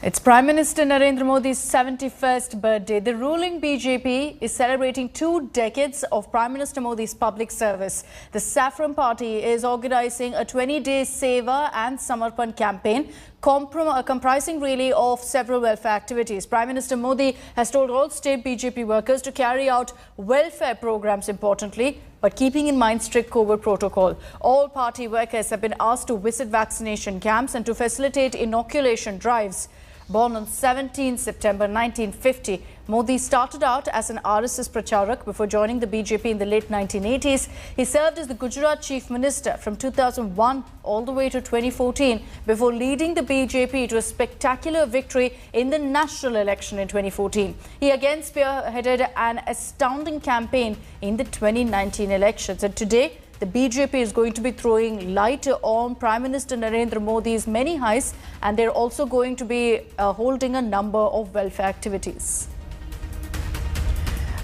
It's Prime Minister Narendra Modi's 71st birthday. The ruling BJP is celebrating 2 decades of Prime Minister Modi's public service. The Saffron Party is organising a 20-day Seva and Samarpan campaign comprising really of several welfare activities. Prime Minister Modi has told all state BJP workers to carry out welfare programs importantly, but keeping in mind strict COVID protocol. All party workers have been asked to visit vaccination camps and to facilitate inoculation drives. Born on 17 September 1950, Modi started out as an RSS pracharak before joining the BJP in the late 1980s. He served as the Gujarat Chief Minister from 2001 all the way to 2014 before leading the BJP to a spectacular victory in the national election in 2014. He again spearheaded an astounding campaign in the 2019 elections. And today, the BJP is going to be throwing light on Prime Minister Narendra Modi's many highs, and they're also going to be holding a number of welfare activities.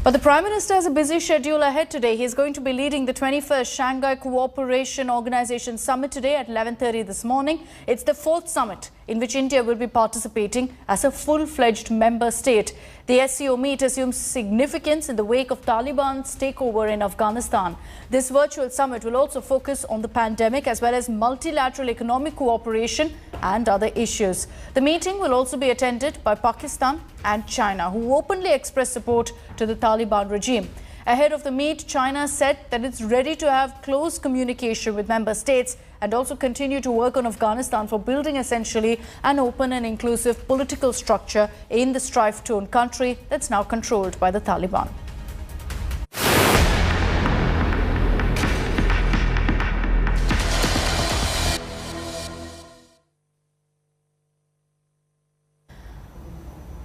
But the Prime Minister has a busy schedule ahead today. He is going to be leading the 21st Shanghai Cooperation Organization Summit today at 11:30 this morning. It's the 4th summit in which India will be participating as a full-fledged member state. The SCO meet assumes significance in the wake of Taliban's takeover in Afghanistan. This virtual summit will also focus on the pandemic as well as multilateral economic cooperation and other issues. The meeting will also be attended by Pakistan and China, who openly expressed support to the Taliban regime. Ahead of the meet, China said that it's ready to have close communication with member states and also continue to work on Afghanistan for building essentially an open and inclusive political structure in the strife-torn country that's now controlled by the Taliban.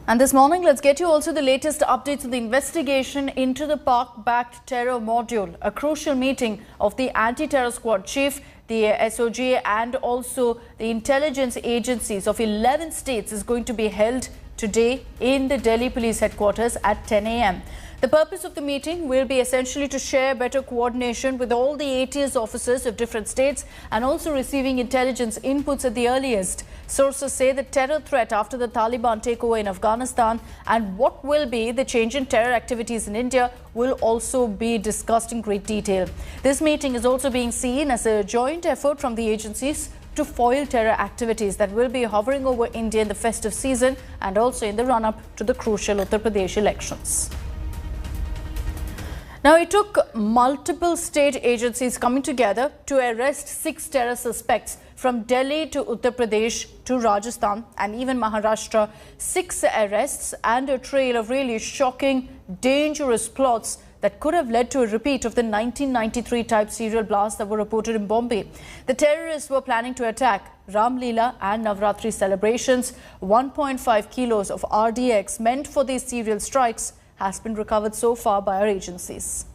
And this morning, let's get you also the latest updates on the investigation into the Pak-backed terror module. A crucial meeting of the anti-terror squad chief, the SOG and also the intelligence agencies of 11 states is going to be held today in the Delhi police headquarters at 10 a.m. The purpose of the meeting will be essentially to share better coordination with all the ATS officers of different states and also receiving intelligence inputs at the earliest. Sources say the terror threat after the Taliban takeover in Afghanistan and what will be the change in terror activities in India will also be discussed in great detail. This meeting is also being seen as a joint effort from the agencies to foil terror activities that will be hovering over India in the festive season and also in the run-up to the crucial Uttar Pradesh elections. Now, it took multiple state agencies coming together to arrest 6 terror suspects from Delhi to Uttar Pradesh to Rajasthan and even Maharashtra. 6 arrests and a trail of really shocking, dangerous plots that could have led to a repeat of the 1993 type serial blasts that were reported in Bombay. The terrorists were planning to attack Ram Leela and Navratri celebrations. 1.5 kilos of RDX meant for these serial strikes has been recovered so far by our agencies.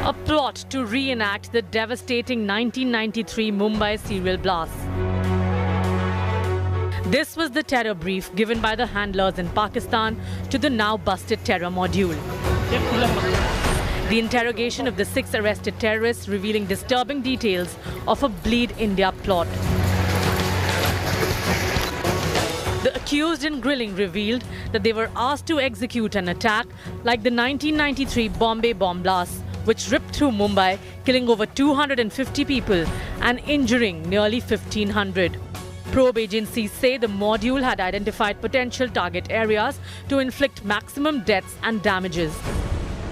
A plot to reenact the devastating 1993 Mumbai serial blast. This was the terror brief given by the handlers in Pakistan to the now busted terror module. The interrogation of the 6 arrested terrorists revealing disturbing details of a Bleed India plot. The accused in grilling revealed that they were asked to execute an attack like the 1993 Bombay bomb blast, which ripped through Mumbai, killing over 250 people and injuring nearly 1,500. Probe agencies say the module had identified potential target areas to inflict maximum deaths and damages.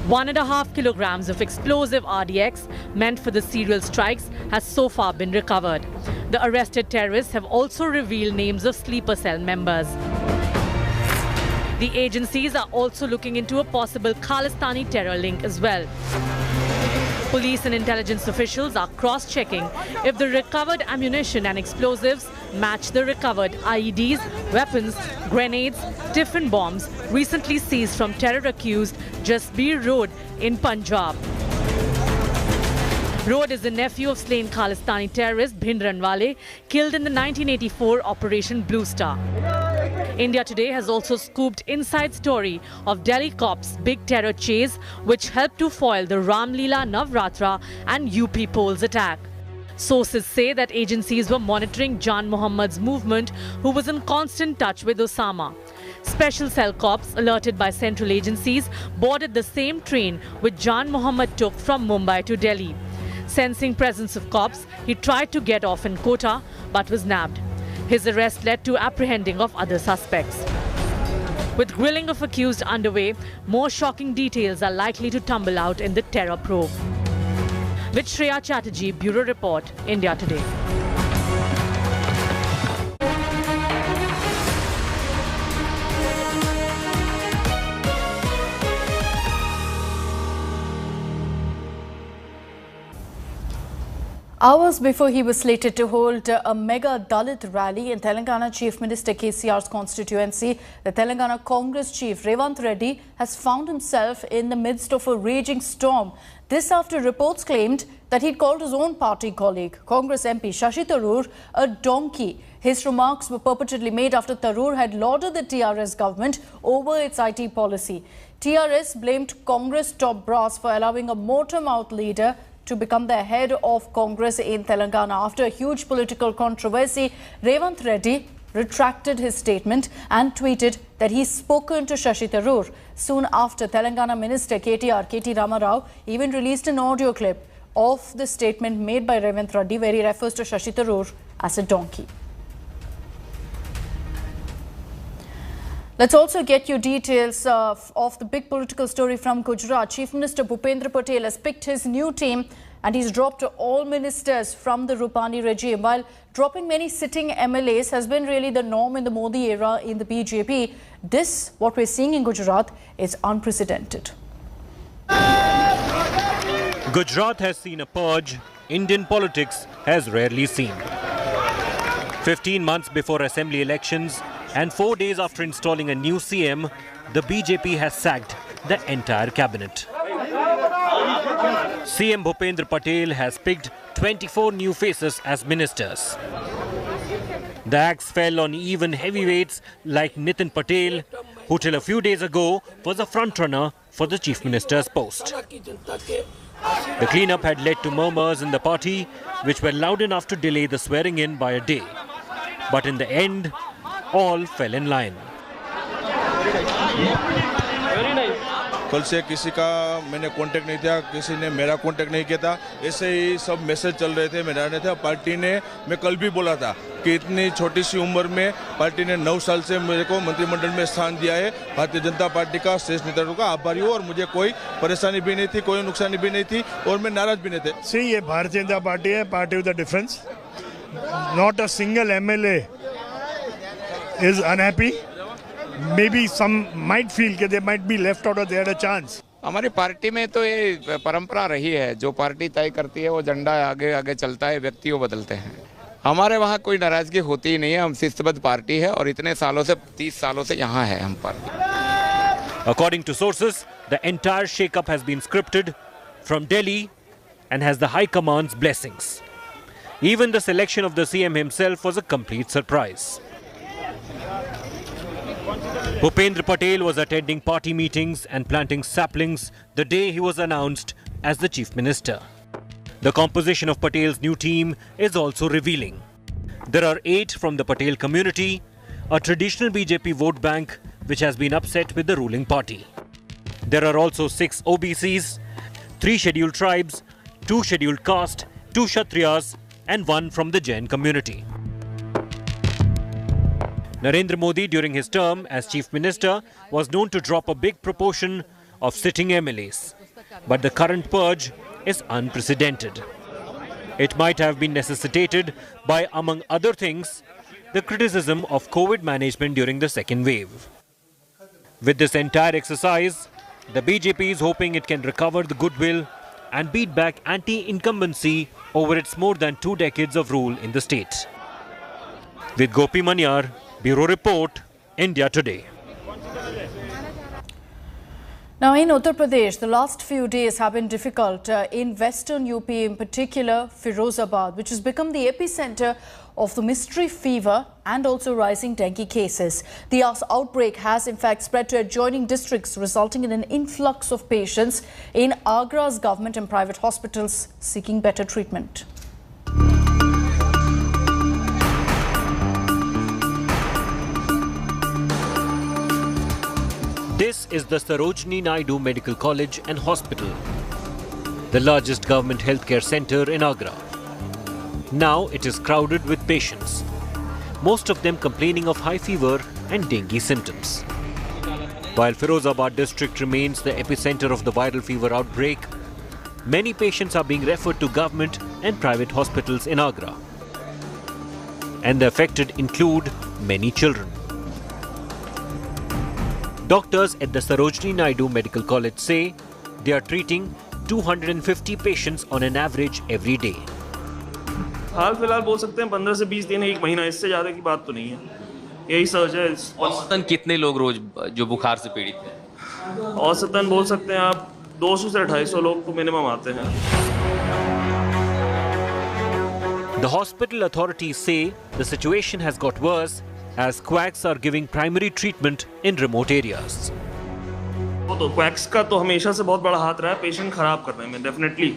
1.5 kilograms of explosive RDX meant for the serial strikes has so far been recovered. The arrested terrorists have also revealed names of sleeper cell members. The agencies are also looking into a possible Khalistani terror link as well. Police and intelligence officials are cross-checking if the recovered ammunition and explosives match the recovered IEDs, weapons, grenades, tiffin bombs recently seized from terror-accused Jasbir Road in Punjab. Road is the nephew of slain Khalistani terrorist Bhindranwale, killed in the 1984 Operation Blue Star. India Today has also scooped inside story of Delhi cops' big terror chase, which helped to foil the Ram Leela Navratra and UP polls attack. Sources say that agencies were monitoring Jan Mohammad's movement, who was in constant touch with Osama. Special cell corps, alerted by central agencies, boarded the same train which Jan Mohammad took from Mumbai to Delhi. Sensing presence of cops, he tried to get off in Kota but was nabbed. His arrest led to apprehending of other suspects. With grilling of accused underway, more shocking details are likely to tumble out in the terror probe. With Shreya Chatterjee, Bureau Report, India Today. Hours before he was slated to hold a mega Dalit rally in Telangana Chief Minister KCR's constituency, the Telangana Congress chief Revanth Reddy has found himself in the midst of a raging storm. This after reports claimed that he'd called his own party colleague, Congress MP Shashi Tharoor, a donkey. His remarks were purportedly made after Tharoor had lauded the TRS government over its IT policy. TRS blamed Congress top brass for allowing a motor-mouth leader to become the head of Congress in Telangana. After a huge political controversy, Revanth Reddy retracted his statement and tweeted that he's spoken to Shashi Tharoor. Soon after, Telangana Minister KT Rama Rao even released an audio clip of the statement made by Revanth Reddy where he refers to Shashi Tharoor as a donkey. Let's also get you details of the big political story from Gujarat. Chief Minister Bhupendra Patel has picked his new team and he's dropped all ministers from the Rupani regime. While dropping many sitting MLAs has been really the norm in the Modi era in the BJP, this, what we're seeing in Gujarat, is unprecedented. Gujarat has seen a purge Indian politics has rarely seen. 15 months before assembly elections, and 4 days after installing a new CM, the BJP has sacked the entire cabinet. CM Bhupendra Patel has picked 24 new faces as ministers. The axe fell on even heavyweights like Nitin Patel, who till a few days ago was a frontrunner for the chief minister's post. The cleanup had led to murmurs in the party, which were loud enough to delay the swearing in by a day. But in the end, all fell in line. कल से किसी का मैंने contact नहीं था, किसी ने मेरा कांटेक्ट नहीं किया था, ऐसे ही सब मैसेज चल रहे थे। मेरा नहीं था, पार्टी ने, मैं कल भी बोला था कि इतनी छोटी सी उम्र में पार्टी ने 9 साल से मेरे को मंत्रिमंडल में स्थान दिया है। भारतीय जनता पार्टी का श्रेष्ठ नेता का आभारी हूँ और मुझे कोई परेशानी भी नहीं थी, कोई नुकसानी भी नहीं थी और मैं नाराज भी नहीं थे। See, ये भारतीय जनता पार्टी है, party with a difference. Not a single MLA is unhappy. Maybe some might feel that they might be left out or they had a chance. हमारी पार्टी में तो ये परंपरा रही है, जो पार्टी तय करती है वो झंडा आगे आगे चलता है, व्यक्ति वो बदलते हैं। हमारे वहाँ कोई नाराजगी होती ही नहीं है, हम शिस्तबद्ध पार्टी है और इतने सालों से 30 सालों से यहाँ है हम party. According to sources, the entire shake-up has been scripted from Delhi and has the High Command's blessings. Even the selection of the CM himself was a complete surprise. Bhupendra Patel was attending party meetings and planting saplings the day he was announced as the chief minister. The composition of Patel's new team is also revealing. There are 8 from the Patel community, a traditional BJP vote bank which has been upset with the ruling party. There are also 6 OBCs, 3 scheduled tribes, 2 scheduled caste, 2 Kshatriyas and 1 from the Jain community. Narendra Modi, during his term as Chief Minister, was known to drop a big proportion of sitting MLAs. But the current purge is unprecedented. It might have been necessitated by, among other things, the criticism of COVID management during the second wave. With this entire exercise, the BJP is hoping it can recover the goodwill and beat back anti-incumbency over its more than 2 decades of rule in the state. With Gopi Manyar, Bureau Report, India Today. Now in Uttar Pradesh, the last few days have been difficult. In western UP, in particular Firozabad, which has become the epicenter of the mystery fever and also rising dengue cases. The outbreak has in fact spread to adjoining districts, resulting in an influx of patients in Agra's government and private hospitals seeking better treatment. This is the Sarojini Naidu Medical College and Hospital, the largest government healthcare centre in Agra. Now it is crowded with patients, most of them complaining of high fever and dengue symptoms. While Firozabad district remains the epicentre of the viral fever outbreak, many patients are being referred to government and private hospitals in Agra. And the affected include many children. Doctors at the Sarojini Naidu Medical College say they are treating 250 patients on an average every day. हाल फिलहाल बोल सकते हैं 15 से 20 दिन, एक महीना, इससे ज़्यादा की बात तो नहीं है। यही सर्ज है। औसतन कितने लोग रोज जो बुखार से पीड़ित हैं? औसतन बोल सकते हैं आप 200 से 250 लोग तो मिनिमम आते हैं। The hospital authorities say the situation has got worse as quacks are giving primary treatment in remote areas. वो तो क्वैक्स का तो हमेशा से बहुत बड़ा हाथ रहा है पेशेंट खराब करने में, डेफिनेटली।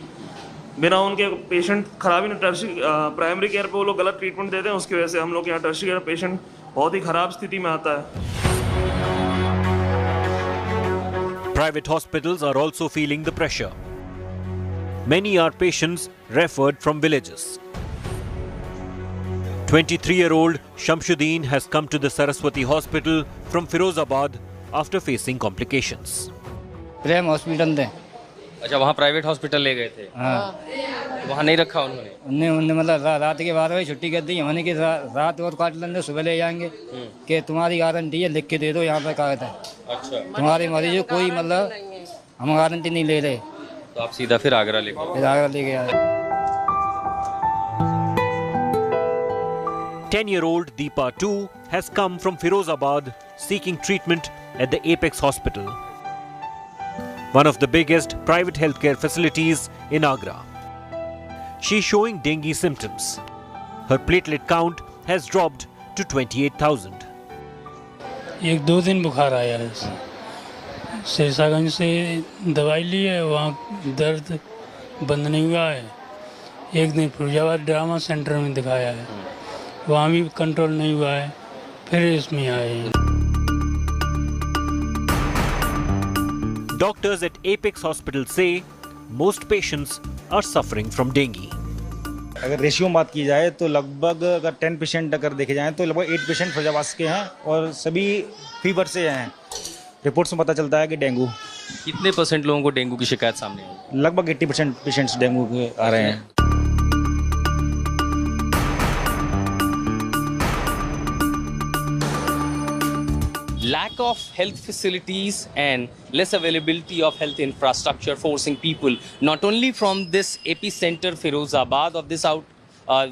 बिना उनके पेशेंट खराब ही नहीं, प्राइमरी केयर पे वो लोग गलत ट्रीटमेंट देते हैं, उसकी वजह से हम लोग यहाँ टर्शियरी केयर पेशेंट बहुत ही खराब स्थिति में आता है। Private hospitals are also feeling the pressure. Many are patients referred from villages. 23-year-old Shamshuddin has come to the Saraswati Hospital from Firozabad after facing complications. Prem hospital थे। अच्छा, वहाँ private hospital ले गए थे? हाँ। वहाँ नहीं रखा उन्होंने? उन्हें मतलब रात के 12 बजे छुट्टी कर दी, होने की रात और काट लेंगे, सुबह ले जाएंगे कि तुम्हारी गारंटी है, लिख के दे दो यहाँ पर कागज है। अच्छा। तुम्हारे मरीज कोई मतलब हम गारंटी नहीं ले रहे। तो आप सीधा फिर आगरा ले गए? फिर आगरा ले गए। 10-year-old Deepa too has come from Firozabad seeking treatment at the Apex Hospital, one of the biggest private healthcare facilities in Agra. She is showing dengue symptoms. Her platelet count has dropped to 28,000. एक दो दिन बुखार आया है, शेरशाहगंज से दवाई ली है, वहाँ दर्द बंद नहीं हुआ है। एक दिन फिरोजाबाद ड्रामा सेंटर में दिखाया है, वहाँ भी कंट्रोल नहीं हुआ है, फिर इसमें आए हैं। Doctors at Apex Hospital say most patients are suffering from dengue. अगर रेशियो बात की जाए तो लगभग अगर 10 पेशेंट अगर देखे जाएं तो लगभग 8 पेशेंट फैजाबाद के हैं और सभी फीवर से हैं। रिपोर्ट्स में पता चलता है कि डेंगू। कितने % लोगों को डेंगू की शिकायत सामने आई? लगभग 80% पेशेंट्स डेंगू के आ रहे हैं। Lack of health facilities and less availability of health infrastructure forcing people not only from this epicenter Firozabad of this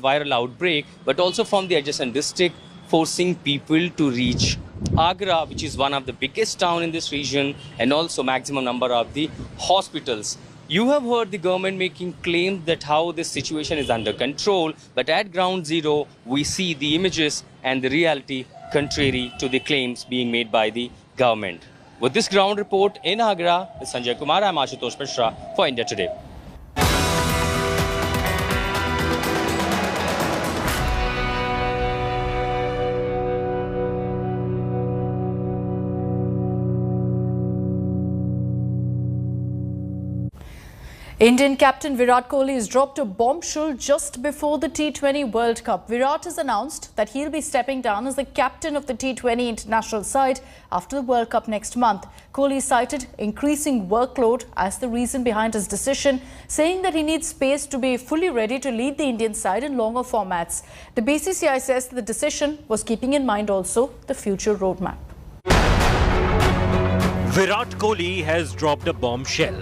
viral outbreak but also from the adjacent district, forcing people to reach Agra, which is one of the biggest town in this region, and also maximum number of the hospitals. You have heard the government making claims that how this situation is under control, but at ground zero we see the images and the reality contrary to the claims being made by the government. With this ground report in Agra, with Sanjay Kumar, I am Ashutosh Mishra for India Today. Indian captain Virat Kohli has dropped a bombshell just before the T20 World Cup. Virat has announced that he'll be stepping down as the captain of the T20 international side after the World Cup next month. Kohli cited increasing workload as the reason behind his decision, saying that he needs space to be fully ready to lead the Indian side in longer formats. The BCCI says that the decision was keeping in mind also the future roadmap. Virat Kohli has dropped a bombshell.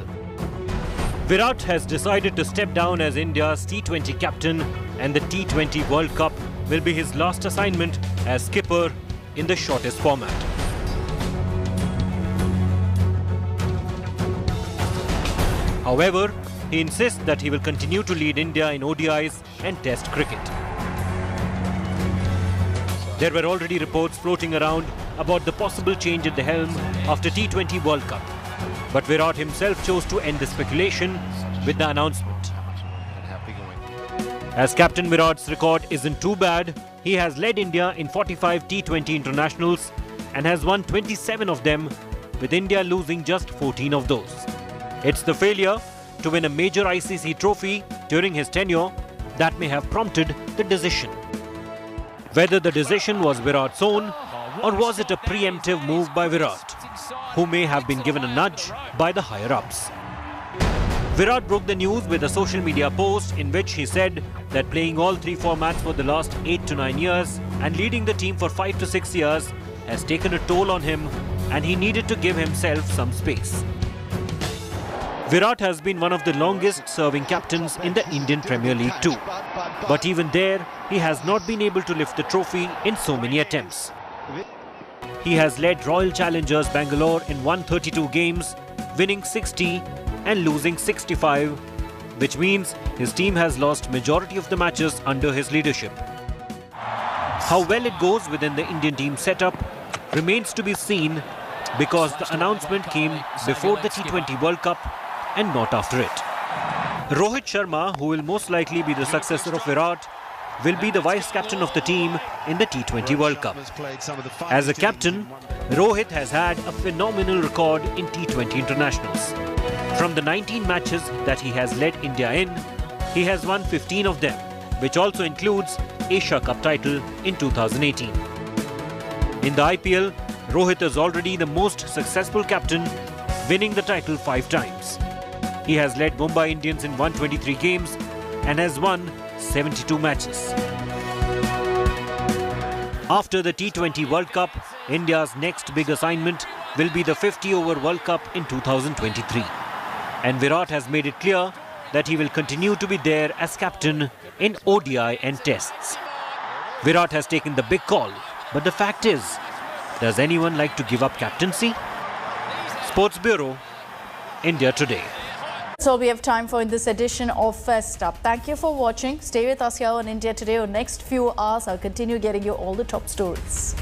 Virat has decided to step down as India's T20 captain, and the T20 World Cup will be his last assignment as skipper in the shortest format. However, he insists that he will continue to lead India in ODIs and Test cricket. There were already reports floating around about the possible change at the helm after T20 World Cup. But Virat himself chose to end the speculation with the announcement. As captain, Virat's record isn't too bad. He has led India in 45 T20 internationals and has won 27 of them with India losing just 14 of those. It's the failure to win a major ICC trophy during his tenure that may have prompted the decision. Whether the decision was Virat's own or was it a preemptive move by Virat, who may have been given a nudge by the higher-ups. Virat broke the news with a social media post in which he said that playing all three formats for the last 8 to 9 years and leading the team for 5 to 6 years has taken a toll on him and he needed to give himself some space. Virat has been one of the longest serving captains in the Indian Premier League too. But even there, he has not been able to lift the trophy in so many attempts. He has led Royal Challengers Bangalore in 132 games, winning 60 and losing 65, which means his team has lost majority of the matches under his leadership. How well it goes within the Indian team setup remains to be seen because the announcement came before the T20 World Cup and not after it. Rohit Sharma, who will most likely be the successor of Virat, will be the vice-captain of the team in the T20 World Cup. As a captain, Rohit has had a phenomenal record in T20 internationals. From the 19 matches that he has led India in, he has won 15 of them, which also includes Asia Cup title in 2018. In the IPL, Rohit is already the most successful captain, winning the title 5 times. He has led Mumbai Indians in 123 games and has won 72 matches. After the T20 World Cup, India's next big assignment will be the 50-over World Cup in 2023. And Virat has made it clear that he will continue to be there as captain in ODI and tests. Virat has taken the big call, but the fact is, does anyone like to give up captaincy? Sports Bureau, India Today. That's all we have time for in this edition of First Up. Thank you for watching. Stay with us here on India Today. Over the next few hours, I'll continue getting you all the top stories.